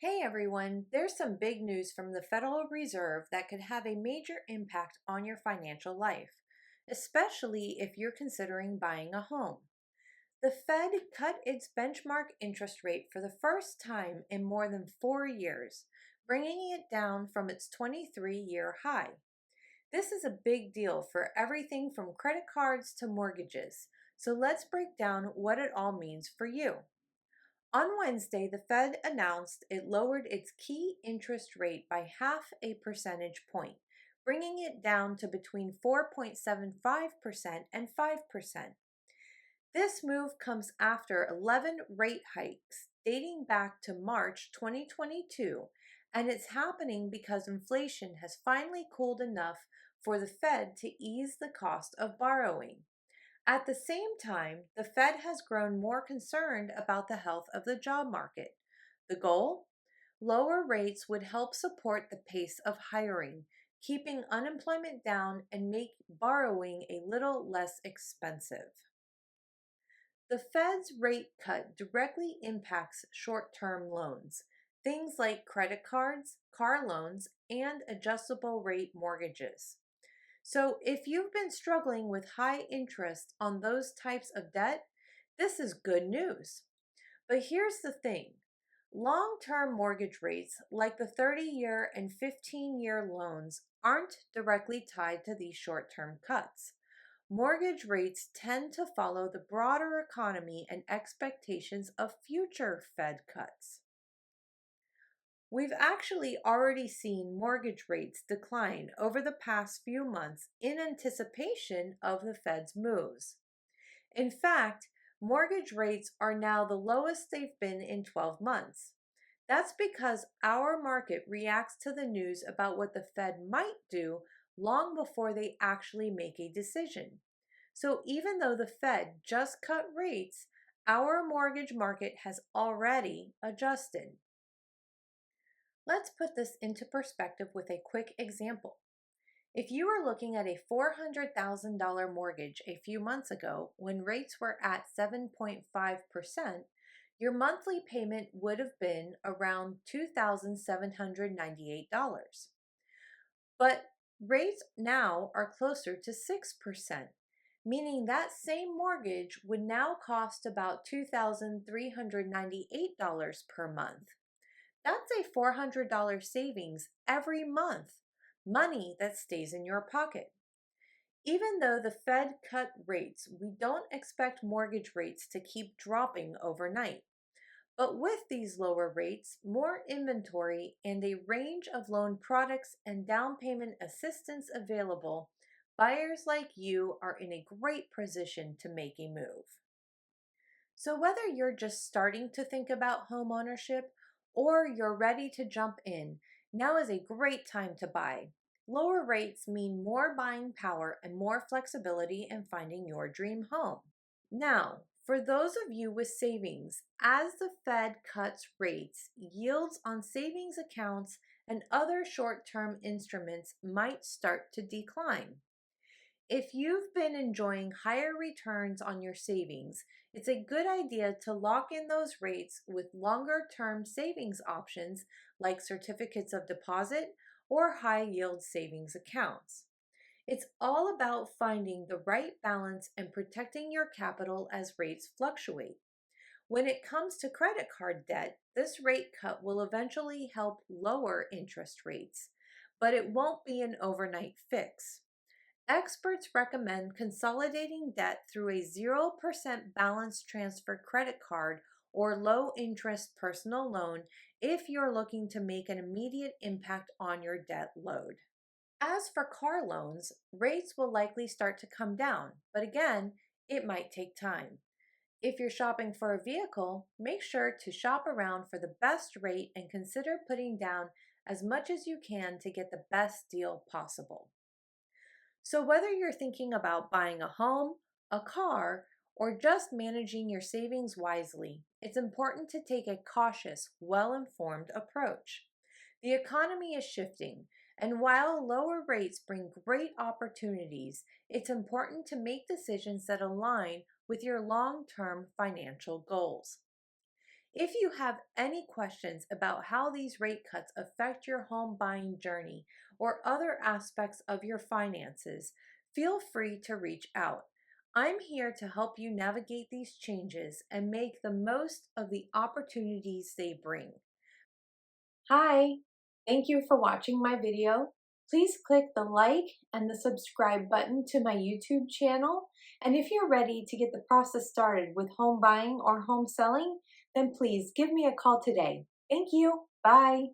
Hey everyone, there's some big news from the Federal Reserve that could have a major impact on your financial life, especially if you're considering buying a home. The Fed cut its benchmark interest rate for the first time in more than 4 years, bringing it down from its 23-year high. This is a big deal for everything from credit cards to mortgages, so let's break down what it all means for you. On Wednesday, the Fed announced it lowered its key interest rate by half a percentage point, bringing it down to between 4.75% and 5%. This move comes after 11 rate hikes dating back to March 2022, and it's happening because inflation has finally cooled enough for the Fed to ease the cost of borrowing. At the same time, the Fed has grown more concerned about the health of the job market. The goal? Lower rates would help support the pace of hiring, keeping unemployment down and make borrowing a little less expensive. The Fed's rate cut directly impacts short term loans, things like credit cards, car loans, and adjustable rate mortgages. So, if you've been struggling with high interest on those types of debt, this is good news. But here's the thing: long term mortgage rates, like the 30-year and 15-year loans, aren't directly tied to these short term cuts. Mortgage rates tend to follow the broader economy and expectations of future Fed cuts. We've actually already seen mortgage rates decline over the past few months in anticipation of the Fed's moves. In fact, mortgage rates are now the lowest they've been in 12 months. That's because our market reacts to the news about what the Fed might do long before they actually make a decision. So even though the Fed just cut rates, our mortgage market has already adjusted. Let's put this into perspective with a quick example. If you were looking at a $400,000 mortgage a few months ago when rates were at 7.5%, your monthly payment would have been around $2,798. But rates now are closer to 6%, meaning that same mortgage would now cost about $2,398 per month. That's a $400 savings every month, money that stays in your pocket. Even though the Fed cut rates, we don't expect mortgage rates to keep dropping overnight. But with these lower rates, more inventory, and a range of loan products and down payment assistance available, buyers like you are in a great position to make a move. So, whether you're just starting to think about home ownership or you're ready to jump in, now is a great time to buy. Lower rates mean more buying power and more flexibility in finding your dream home. Now, for those of you with savings, as the Fed cuts rates, yields on savings accounts and other short term instruments might start to decline. If you've been enjoying higher returns on your savings, it's a good idea to lock in those rates with longer term savings options like certificates of deposit or high yield savings accounts. It's all about finding the right balance and protecting your capital as rates fluctuate. When it comes to credit card debt, this rate cut will eventually help lower interest rates, but it won't be an overnight fix. Experts recommend consolidating debt through a 0% balance transfer credit card or low interest personal loan if you're looking to make an immediate impact on your debt load. As for car loans, rates will likely start to come down, but again, it might take time. If you're shopping for a vehicle, make sure to shop around for the best rate and consider putting down as much as you can to get the best deal possible. So, whether you're thinking about buying a home, a car, or just managing your savings wisely, it's important to take a cautious, well informed approach. The economy is shifting, and while lower rates bring great opportunities, it's important to make decisions that align with your long term financial goals. If you have any questions about how these rate cuts affect your home buying journey or other aspects of your finances, feel free to reach out. I'm here to help you navigate these changes and make the most of the opportunities they bring. Hi, thank you for watching my video. Please click the like and the subscribe button to my YouTube channel. And if you're ready to get the process started with home buying or home selling, then please give me a call today. Thank you. Bye.